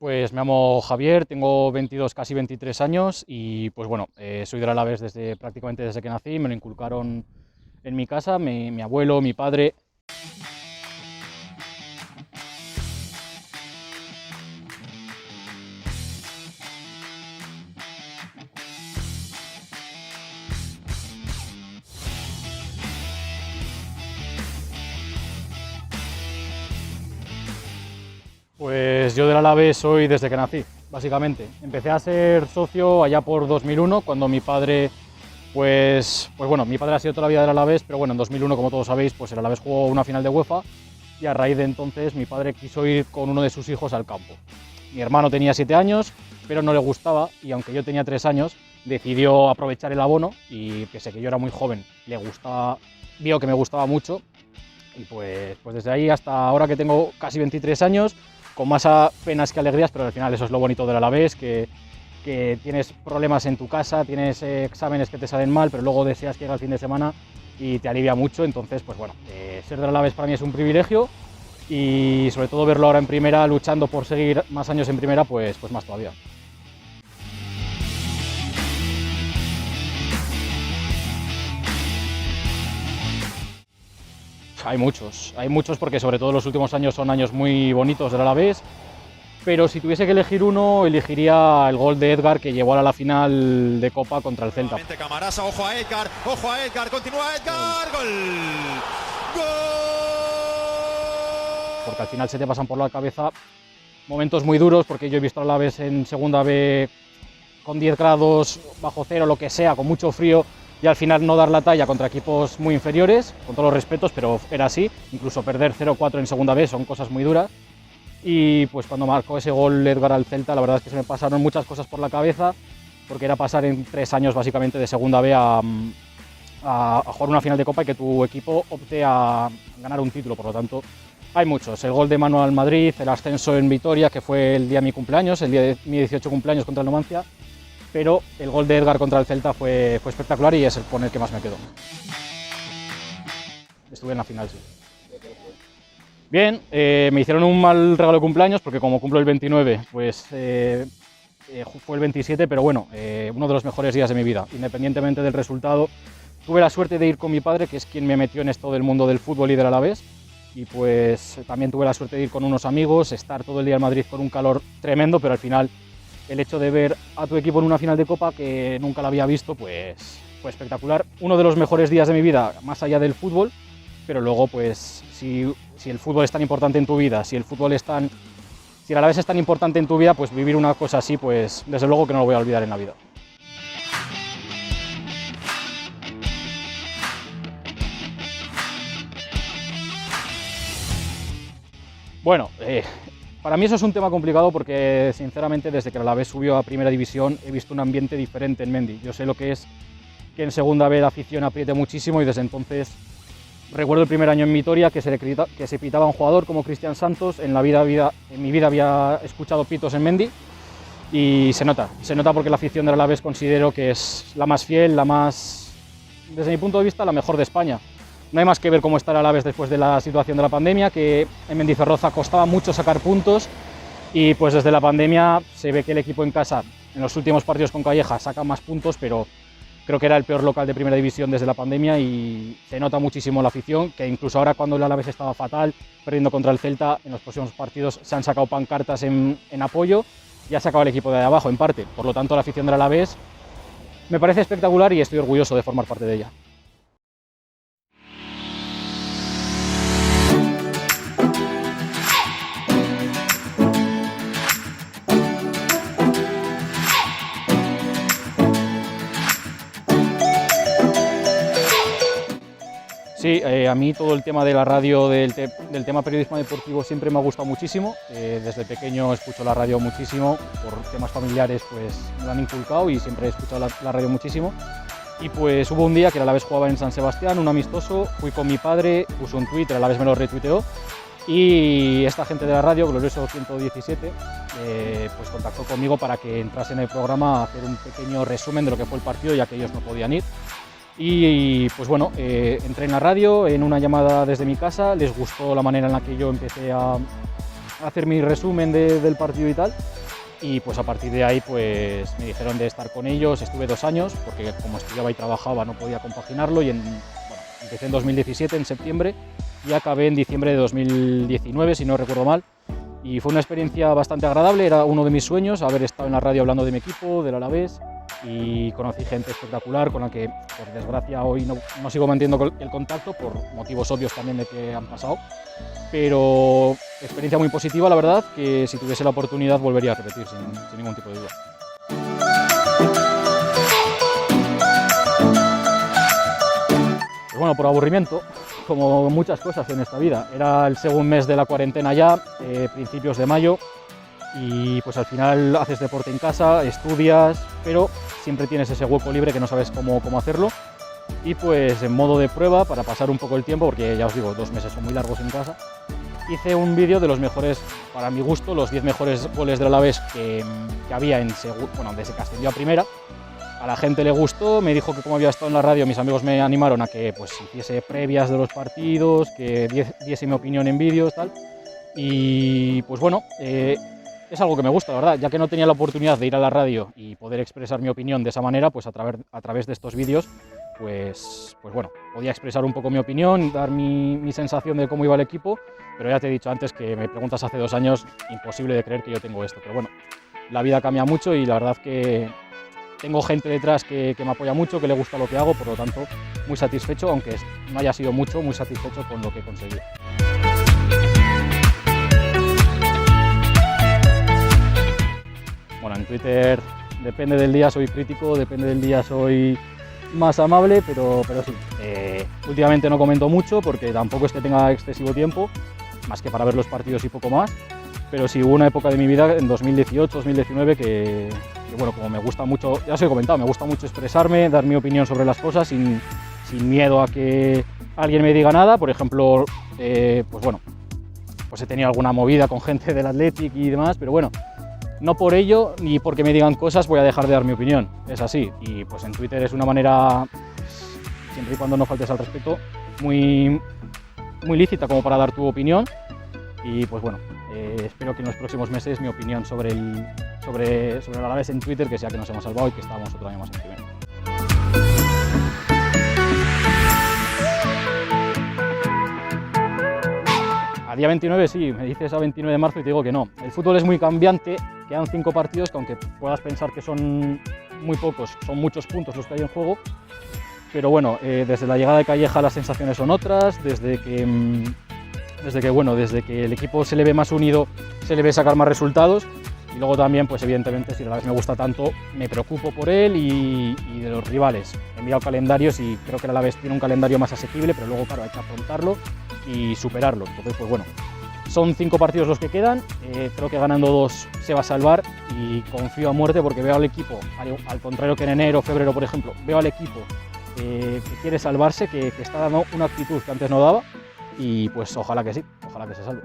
Pues me llamo Javier, tengo 22, casi 23 años y pues bueno, soy del Alavés prácticamente desde que nací, me lo inculcaron en mi casa, mi abuelo, mi padre. Pues yo del Alavés soy desde que nací, básicamente. Empecé a ser socio allá por 2001, cuando mi padre, pues bueno, mi padre ha sido toda la vida del Alavés, pero bueno, en 2001, como todos sabéis, pues el Alavés jugó una final de UEFA y a raíz de entonces mi padre quiso ir con uno de sus hijos al campo. Mi hermano tenía 7 años, pero no le gustaba y aunque yo tenía 3 años, decidió aprovechar el abono y pese a que yo era muy joven, vio que me gustaba mucho y pues desde ahí hasta ahora que tengo casi 23 años, con más penas que alegrías, pero al final eso es lo bonito del Alavés, que tienes problemas en tu casa, tienes exámenes que te salen mal, pero luego deseas que llegue el fin de semana y te alivia mucho. Entonces, pues bueno, ser del Alavés para mí es un privilegio y sobre todo verlo ahora en primera, luchando por seguir más años en primera, pues más todavía. Hay muchos porque sobre todo los últimos años son años muy bonitos del Alavés, pero si tuviese que elegir uno, elegiría el gol de Edgar que llevó a la final de Copa contra el Celta. Camarasa, ojo a Edgar, continúa Edgar, gol. ¡Gol! Porque al final se te pasan por la cabeza momentos muy duros, porque yo he visto al Alavés en segunda B con 10 grados, bajo cero, lo que sea, con mucho frío, y al final no dar la talla contra equipos muy inferiores, con todos los respetos, pero era así. Incluso perder 0-4 en segunda B son cosas muy duras. Y pues cuando marcó ese gol Edgar al Celta, la verdad es que se me pasaron muchas cosas por la cabeza, porque era pasar en 3 años básicamente de segunda B a jugar una final de Copa y que tu equipo opte a ganar un título. Por lo tanto, hay muchos. El gol de Manu al Madrid, el ascenso en Vitoria, que fue el día de mi cumpleaños, el día de mi 18 cumpleaños contra el Numancia, pero el gol de Edgar contra el Celta fue espectacular y es el con el que más me quedo. Estuve en la final, sí. Bien, me hicieron un mal regalo de cumpleaños porque como cumplo el 29, pues fue el 27, pero bueno, uno de los mejores días de mi vida, independientemente del resultado. Tuve la suerte de ir con mi padre, que es quien me metió en esto del mundo del fútbol y del Alavés, y pues también tuve la suerte de ir con unos amigos, estar todo el día en Madrid con un calor tremendo, pero al final el hecho de ver a tu equipo en una final de Copa, que nunca la había visto, pues fue espectacular. Uno de los mejores días de mi vida, más allá del fútbol, pero luego pues si el fútbol es tan importante en tu vida, si el Alavés es tan importante en tu vida, pues vivir una cosa así, pues desde luego que no lo voy a olvidar en la vida. Bueno, para mí eso es un tema complicado porque sinceramente desde que el Alavés subió a Primera División he visto un ambiente diferente en Mendy. Yo sé lo que es que en segunda B la afición apriete muchísimo y desde entonces recuerdo el primer año en Vitoria que se pitaba un jugador como Cristian Santos. En mi vida había escuchado pitos en Mendy y se nota porque la afición del Alavés considero que es la más fiel, desde mi punto de vista, la mejor de España. No hay más que ver cómo está el Alavés después de la situación de la pandemia, que en Mendizorroza costaba mucho sacar puntos y pues desde la pandemia se ve que el equipo en casa en los últimos partidos con Calleja saca más puntos, pero creo que era el peor local de Primera División desde la pandemia y se nota muchísimo la afición, que incluso ahora cuando el Alavés estaba fatal, perdiendo contra el Celta, en los próximos partidos se han sacado pancartas en apoyo y ha sacado el equipo de ahí abajo en parte. Por lo tanto, la afición del Alavés me parece espectacular y estoy orgulloso de formar parte de ella. Sí, a mí todo el tema de la radio, del tema periodismo deportivo siempre me ha gustado muchísimo. Desde pequeño escucho la radio muchísimo, por temas familiares pues me lo han inculcado y siempre he escuchado la radio muchísimo. Y pues hubo un día que el Alavés jugaba en San Sebastián, un amistoso, fui con mi padre, puso un tuit, el Alavés me lo retuiteó y esta gente de la radio, Glorioso 117, pues contactó conmigo para que entrase en el programa a hacer un pequeño resumen de lo que fue el partido, ya que ellos no podían ir. Y pues bueno, entré en la radio en una llamada desde mi casa, les gustó la manera en la que yo empecé a hacer mi resumen del partido y tal. Y pues a partir de ahí pues me dijeron de estar con ellos. Estuve 2 años porque como estudiaba y trabajaba no podía compaginarlo y empecé en 2017, en septiembre, y acabé en diciembre de 2019, si no recuerdo mal. Y fue una experiencia bastante agradable, era uno de mis sueños haber estado en la radio hablando de mi equipo, del Alavés, y conocí gente espectacular con la que, por desgracia, hoy no sigo manteniendo el contacto, por motivos obvios también de que han pasado, pero experiencia muy positiva, la verdad, que si tuviese la oportunidad volvería a repetir sin ningún tipo de duda. Pues bueno, por aburrimiento, como muchas cosas en esta vida. Era el segundo mes de la cuarentena ya, principios de mayo, y pues al final haces deporte en casa, estudias, pero siempre tienes ese hueco libre que no sabes cómo hacerlo. Y pues en modo de prueba, para pasar un poco el tiempo, porque ya os digo, 2 meses son muy largos en casa, hice un vídeo de los mejores, para mi gusto, los 10 mejores goles del Alavés que había desde que ascendió a primera. A la gente le gustó, me dijo que como había estado en la radio, mis amigos me animaron a que pues hiciese previas de los partidos, que diese mi opinión en vídeos, tal. Y pues bueno, es algo que me gusta, la verdad, ya que no tenía la oportunidad de ir a la radio y poder expresar mi opinión de esa manera, pues a través de estos vídeos, pues bueno, podía expresar un poco mi opinión, dar mi sensación de cómo iba el equipo, pero ya te he dicho antes que me preguntas hace 2 años, imposible de creer que yo tengo esto, pero bueno, la vida cambia mucho y la verdad que tengo gente detrás que me apoya mucho, que le gusta lo que hago, por lo tanto, muy satisfecho, aunque no haya sido mucho, muy satisfecho con lo que he conseguido. Bueno, en Twitter depende del día soy crítico, depende del día soy más amable, pero sí. Últimamente no comento mucho porque tampoco es que tenga excesivo tiempo, más que para ver los partidos y poco más, pero sí hubo una época de mi vida en 2018, 2019 que bueno, como me gusta mucho, ya os he comentado, me gusta mucho expresarme, dar mi opinión sobre las cosas sin miedo a que alguien me diga nada. Por ejemplo, pues bueno, pues he tenido alguna movida con gente del Athletic y demás, pero bueno, no por ello ni porque me digan cosas voy a dejar de dar mi opinión, es así. Y pues en Twitter es una manera, siempre y cuando no faltes al respeto, muy lícita como para dar tu opinión. Y pues bueno, espero que en los próximos meses mi opinión sobre el Alavés en Twitter, que sea que nos hemos salvado y que estábamos otro año más en primera. A día 29 sí, me dices a 29 de marzo y te digo que no. El fútbol es muy cambiante, quedan 5 partidos que aunque puedas pensar que son muy pocos, son muchos puntos los que hay en juego. Pero bueno, desde la llegada de Calleja las sensaciones son otras, desde que el equipo se le ve más unido, se le ve sacar más resultados. Y luego también, pues evidentemente, si el Alavés me gusta tanto, me preocupo por él y de los rivales. He enviado calendarios y creo que el Alavés tiene un calendario más asequible, pero luego, claro, hay que afrontarlo y superarlo. Entonces, pues bueno, son 5 partidos los que quedan. Creo que ganando 2 se va a salvar y confío a muerte porque veo al equipo, al contrario que en enero, febrero, por ejemplo, veo al equipo que quiere salvarse, que está dando una actitud que antes no daba y pues ojalá que sí, ojalá que se salve.